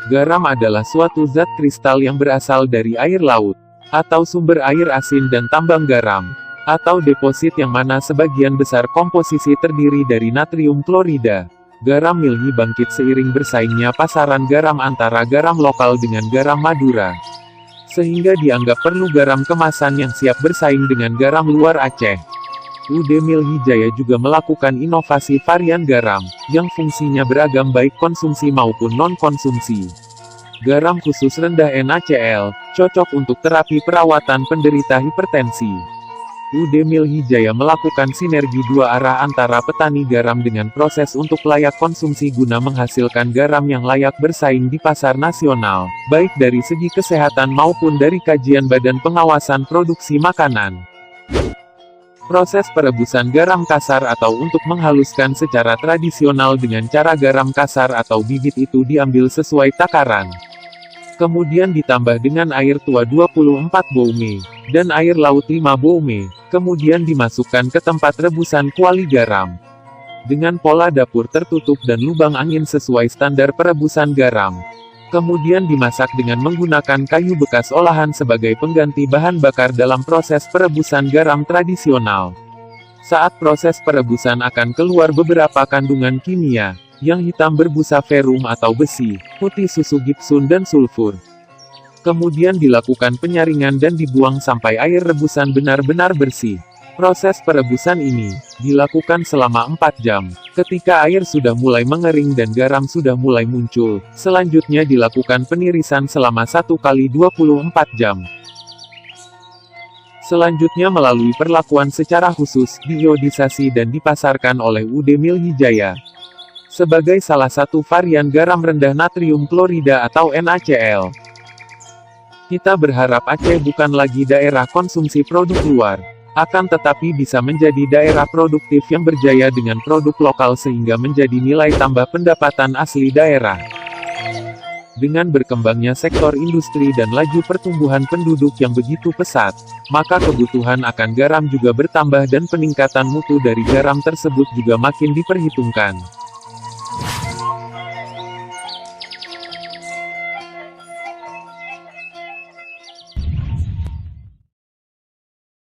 Garam adalah suatu zat kristal yang berasal dari air laut, atau sumber air asin dan tambang garam, atau deposit yang mana sebagian besar komposisi terdiri dari natrium klorida. Garam Milhi bangkit seiring bersaingnya pasaran garam antara garam lokal dengan garam Madura. Sehingga dianggap perlu garam kemasan yang siap bersaing dengan garam luar Aceh. UD Milhi Jaya juga melakukan inovasi varian garam, yang fungsinya beragam baik konsumsi maupun non-konsumsi. Garam khusus rendah NaCl, cocok untuk terapi perawatan penderita hipertensi. UD Milhi Jaya melakukan sinergi dua arah antara petani garam dengan proses untuk layak konsumsi guna menghasilkan garam yang layak bersaing di pasar nasional, baik dari segi kesehatan maupun dari kajian Badan Pengawasan Produksi Makanan. Proses perebusan garam kasar atau untuk menghaluskan secara tradisional dengan cara garam kasar atau bibit itu diambil sesuai takaran. Kemudian ditambah dengan air tua 24 boume, dan air laut 5 boume, kemudian dimasukkan ke tempat rebusan kuali garam. Dengan pola dapur tertutup dan lubang angin sesuai standar perebusan garam. Kemudian dimasak dengan menggunakan kayu bekas olahan sebagai pengganti bahan bakar dalam proses perebusan garam tradisional. Saat proses perebusan akan keluar beberapa kandungan kimia, yang hitam berbusa ferum atau besi, putih susu gipsun dan sulfur. Kemudian dilakukan penyaringan dan dibuang sampai air rebusan benar-benar bersih. Proses perebusan ini dilakukan selama 4 jam. Ketika air sudah mulai mengering dan garam sudah mulai muncul, selanjutnya dilakukan penirisan selama 1 kali 24 jam. Selanjutnya melalui perlakuan secara khusus, diiodisasi dan dipasarkan oleh UD Milhi Jaya. Sebagai salah satu varian garam rendah natrium klorida atau NaCl. Kita berharap Aceh bukan lagi daerah konsumsi produk luar. Akan tetapi bisa menjadi daerah produktif yang berjaya dengan produk lokal sehingga menjadi nilai tambah pendapatan asli daerah. Dengan berkembangnya sektor industri dan laju pertumbuhan penduduk yang begitu pesat, maka kebutuhan akan garam juga bertambah dan peningkatan mutu dari garam tersebut juga makin diperhitungkan.